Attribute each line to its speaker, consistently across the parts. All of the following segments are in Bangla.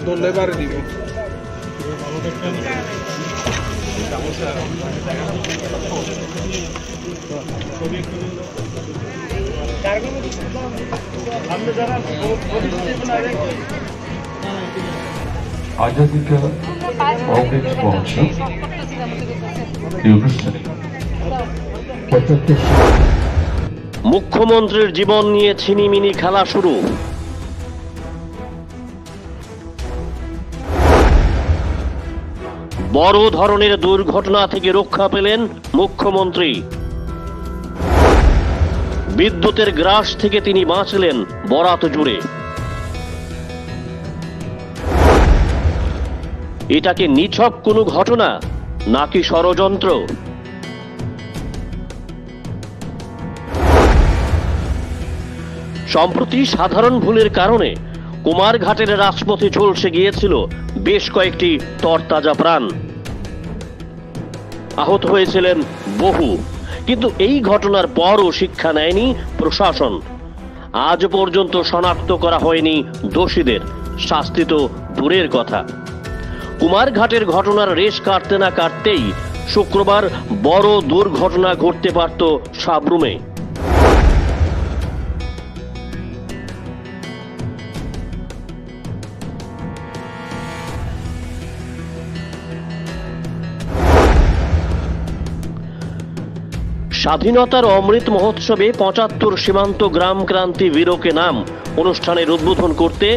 Speaker 1: দোলে বারে দিব
Speaker 2: आजादी का अमृत महोत्सव এই অনুষ্ঠানে 75
Speaker 3: মুখ্যমন্ত্রীর জীবন নিয়ে ছিনিমিনি খেলা শুরু। বড় ধরনের দুর্ঘটনা থেকে রক্ষা পেলেন মুখ্যমন্ত্রী। বিদ্যুতের গ্রাস থেকে তিনি বাঁচলেন বরাত জুড়ে। এটা কি নিছক কোনো ঘটনা নাকি ষড়যন্ত্র? সম্প্রতি সাধারণ ভুলের কারণে কুমারঘাটের রাজপথে ঝলসে গিয়েছিল বেশ কয়েকটি তরতাজা প্রাণ। আহত হয়েছিলেন বহু, কিন্তু এই ঘটনার পরও শিক্ষা নেয়নি প্রশাসন। আজ পর্যন্ত শনাক্ত করা হয়নি দোষীদের, শাস্তি তো দূরের কথা। কুমারঘাটের ঘটনার রেশ কাটতে না কাটতেই শুক্রবার বড় দুর্ঘটনা ঘটতে পারত সাবরুমে। স্বাধীনতার অমৃত মহোৎসবে ৭৫ সীমান্ত গ্রাম ক্রান্তি বীরকে নাম অনুষ্ঠানের উদ্বোধন করতে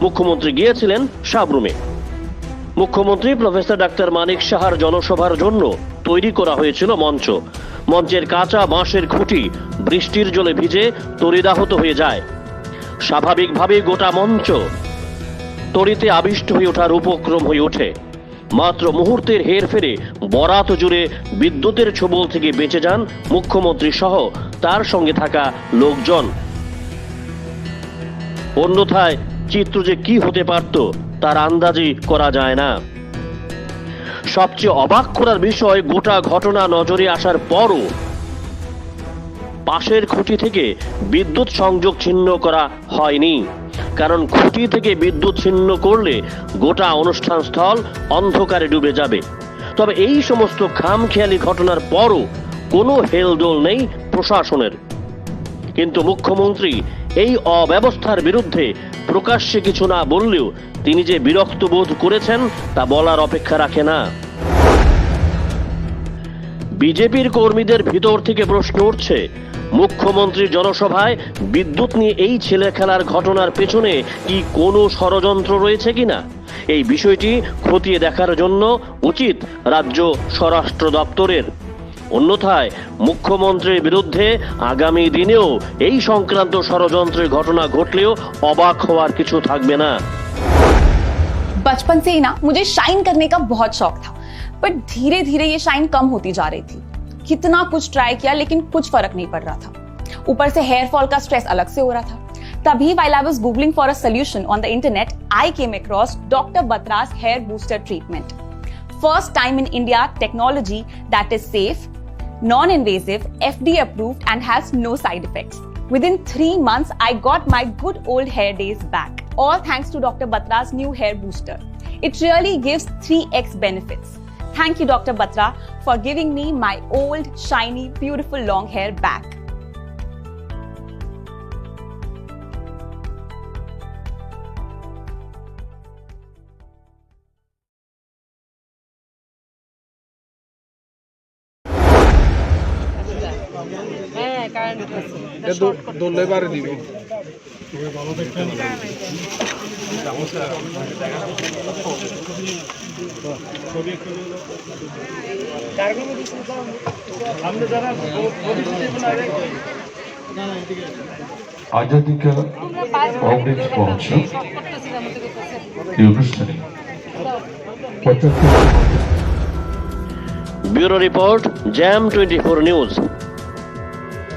Speaker 3: মুখ্যমন্ত্রী গিয়েছিলেন সাবরুমে। মুখ্যমন্ত্রী প্রফেসর ডাক্তার মানিক সাহার জনসভার জন্য তৈরি করা হয়েছিল মঞ্চ। মঞ্চের কাঁচা বাঁশের খুঁটি বৃষ্টির জলে ভিজে তড়িদাহত হয়ে যায়। স্বাভাবিকভাবে গোটা মঞ্চ তড়িতে আবিষ্ট হয়ে ওঠার উপক্রম হয়ে ওঠে। মাত্র মুহূর্তের হেরফেরে বরাত জুড়ে বিদ্যুতের ছোবল থেকে বেঁচে যান মুখ্যমন্ত্রী সহ তার সঙ্গে থাকা লোকজন। অন্যথায় চিত্র যে কি হতে পারত তার আন্দাজই করা যায় না। সবচেয়ে অবাক করার বিষয়, গোটা ঘটনা নজরে আসার পরও পাশের খুঁটি থেকে বিদ্যুৎ সংযোগ ছিন্ন করা হয়নি। কারণ খুঁটি থেকে বিদ্যুৎ ছিন্ন করলে গোটা অনুষ্ঠান স্থল অন্ধকারে ডুবে যাবে। তবে এই সমস্ত খামখেয়ালি ঘটনার পরও কোনো হেলদোল নেই প্রশাসনের। কিন্তু মুখ্যমন্ত্রী এই অব্যবস্থার বিরুদ্ধে প্রকাশ্যে কিছু না বললেও তিনি যে বিরক্ত বোধ করেছেন তা বলার অপেক্ষা রাখে না। বিজেপির কর্মীদের ভিতর থেকে প্রশ্ন উঠছে, মুখ্যমন্ত্রীর জনসভায় বিদ্যুৎ নিয়ে এই ছেলে খেলার ঘটনার পেছনে কি কোনো ষড়যন্ত্র রয়েছে কিনা? এই বিষয়টি খতিয়ে দেখার জন্য উচিত রাজ্য স্বরাষ্ট্র দপ্তরের। অন্যথায় মুখ্যমন্ত্রীর বিরুদ্ধে আগামী দিনেও এই সংক্রান্ত ষড়যন্ত্রের ঘটনা ঘটলেও অবাক হওয়ার কিছু থাকবে না।
Speaker 4: बचपन से ही ना मुझे शाइन करने का बहुत शौक था, पर धीरे धीरे ये शाइन कम होती जा रही थी। कितना कुछ ट्राई किया लेकिन कुछ फर्क नहीं पड़ रहा था। ऊपर से हेयर फॉल का स्ट्रेस अलग से हो रहा था। तभी while I was googling for a solution on the internet, I came across Dr. Batra's hair booster treatment. First time in India technology that is safe, non-invasive, FDA approved and has no side effects. Within 3 months, I got my good old hair days back. All thanks to Dr. Batra's new hair booster. It really gives 3x benefits. Thank you, Dr. Batra, for giving me my old, shiny, beautiful long hair back.
Speaker 1: দোলে বারে দিব
Speaker 2: आजादी का अमृत महोत्सव এই অনুষ্ঠানে 75
Speaker 3: ব্যুরো রিপোর্ট জ্যাম 24 নিউজ।